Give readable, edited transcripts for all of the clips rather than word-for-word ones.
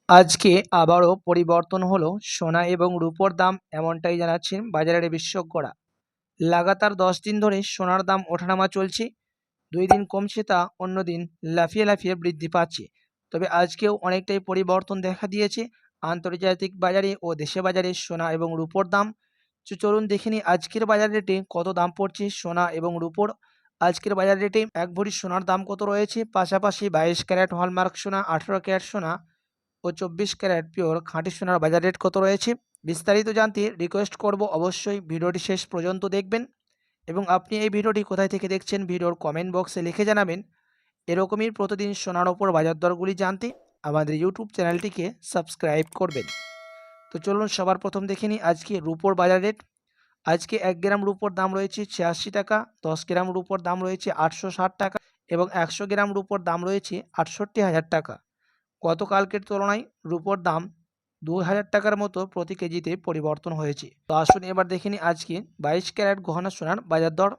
আজকে আবারও পরিবর্তন হলো সোনা এবং রূপোর দাম, এমনটাই জানাচ্ছেন বাজারের বিশেষজ্ঞরা। লাগাতার 10 দিন ধরে সোনার দাম ওঠানামা চলছে। 2 দিন কমছে তা অন্য দিন লাফিয়ে লাফিয়ে বৃদ্ধি পাচ্ছে। তবে আজকেও অনেকটাই পরিবর্তন দেখা দিয়েছে আন্তর্জাতিক বাজারে ও দেশে বাজারে সোনা এবং রূপোর দাম। চলুন দেখে নিই আজকের বাজার রেটে কত দাম পড়ছে সোনা এবং রূপোর। আজকের বাজার রেটে এক ভরি সোনার দাম কত রয়েছে, পাশাপাশি 22 ক্যারেট হলমার্ক সোনা, 18 ক্যারেট সোনা ও 24 ক্যারেট পিওর খাঁটি সোনার বাজার রেট কত রয়েছে, বিস্তারিত জানতে রিকোয়েস্ট করব অবশ্যই ভিডিওটি শেষ পর্যন্ত দেখবেন। এবং আপনি এই ভিডিওটি কোথায় থেকে দেখছেন ভিডিওর কমেন্ট বক্সে লিখে জানাবেন। এরকমই প্রতিদিন সোনার ওপর বাজার দরগুলি জানতে আমাদের ইউটিউব চ্যানেলটিকে সাবস্ক্রাইব করবেন। তো চলুন সবার প্রথম দেখে নিই আজকে রূপোর বাজার রেট। আজকে 1 গ্রাম রূপোর দাম রয়েছে 86 টাকা, 10 গ্রাম রূপোর দাম রয়েছে 860 টাকা এবং 100 গ্রাম রূপোর দাম রয়েছে 68,000 টাকা। গতকালকের তুলনায় রূপোর দাম 2,000 টাকার মতো প্রতি কেজিতে পরিবর্তন হয়েছে। তো আসুন এবার দেখে নিই আজকে 22 ক্যারেট গহনা সোনার বাজার দর।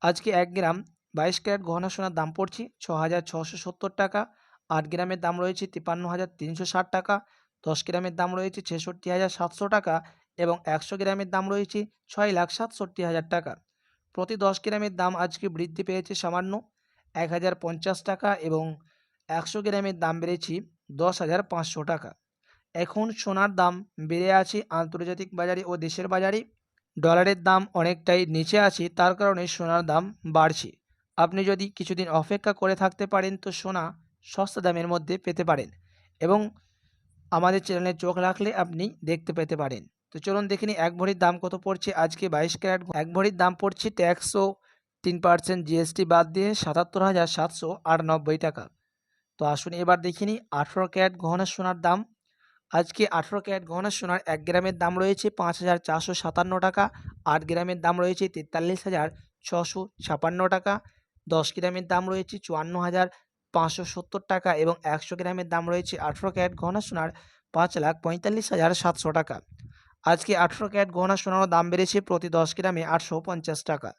আজকে 1 গ্রাম 22 ক্যারেট গহনা সোনার দাম পড়ছে 6,670 টাকা, 8 গ্রামের দাম রয়েছে 53,360 টাকা, 10 গ্রামের দাম রয়েছে 66,700 টাকা এবং 100 গ্রামের দাম রয়েছে 6,67,000 টাকা। প্রতি 10 গ্রামের দাম আজকে বৃদ্ধি পেয়েছে সামান্য 1,050 টাকা এবং 100 গ্রামের দাম বেড়েছে 10,500 টাকা। এখন সোনার দাম বেড়ে আছে আন্তর্জাতিক বাজারে ও দেশের বাজারে। ডলারের দাম অনেকটাই নিচে আছে, তার কারণে সোনার দাম বাড়ছে। আপনি যদি কিছুদিন অপেক্ষা করে থাকতে পারেন তো সোনা সস্তা দামের মধ্যে পেতে পারেন এবং আমাদের চ্যানেলে চোখ রাখলে আপনি দেখতে পেতে পারেন। তো চলুন দেখে নিই এক ভরির দাম কত পড়ছে আজকে 22 ক্যারেট। এক ভরির দাম পড়ছে ট্যাক্স ও 3% জিএসটি বাদ দিয়ে 77,798 টাকা। তো আসুন এবার দেখে নিই 18 ক্যারেট গহনা সোনার দাম। আজকে 18 ক্যারেট গহনা সোনার 1 গ্রামের দাম রয়েছে 5,457 টাকা, 8 গ্রামের দাম রয়েছে 43,656 টাকা, 10 গ্রামের দাম রয়েছে 54,570 টাকা এবং 100 গ্রামের দাম রয়েছে 18 ক্যারেট গহনা সোনার 5,45,700 টাকা। আজকে 18 ক্যারেট গহনা সোনারও দাম বেড়েছে প্রতি 10 গ্রামে 850 টাকা।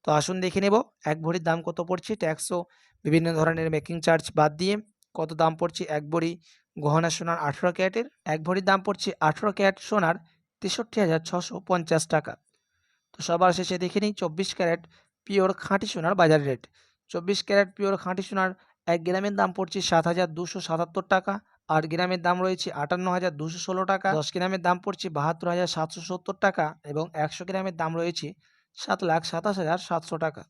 তো আসুন দেখে নেব এক ভরির দাম কত পড়ছে ট্যাক্স ও বিভিন্ন ধরনের মেকিং চার্জ বাদ দিয়ে কত দাম পড়ছে এক ভরি গহনা সোনার 18 ক্যারেটের। এক ভরির দাম পড়ছে 18 ক্যারেট সোনার 63,650 টাকা। তো সবার শেষে দেখে নিই 24 ক্যারেট পিওর খাঁটি সোনার বাজার রেট। 24 ক্যারেট পিওর খাঁটি সোনার 1 গ্রামের দাম পড়ছে 7,277 টাকা, 8 গ্রামের দাম রয়েছে 58,216 টাকা, 10 গ্রামের দাম পড়ছে 72,770 টাকা এবং 100 গ্রামের দাম রয়েছে 7,27,700 টাকা।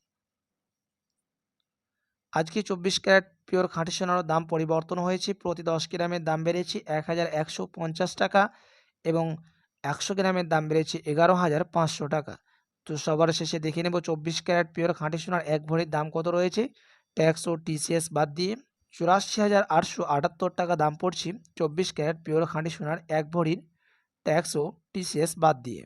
আজকে 24 ক্যারেট পিওর খাঁটি সোনার দাম পরিবর্তন হয়েছে, প্রতি 10 গ্রামের দাম বেড়েছে 1,150 টাকা এবং 100 গ্রামের দাম বেড়েছে 11,500 টাকা। তো সবার শেষে দেখে নেব 24 ক্যারেট পিওর খাঁটি সোনার এক ভরির দাম কত রয়েছে ট্যাক্স ও টিসিএস বাদ দিয়ে। 84,878 টাকা দাম পড়ছে 24 ক্যারেট পিওর খাঁটি সোনার এক ভরির ট্যাক্স ও টিসিএস বাদ দিয়ে।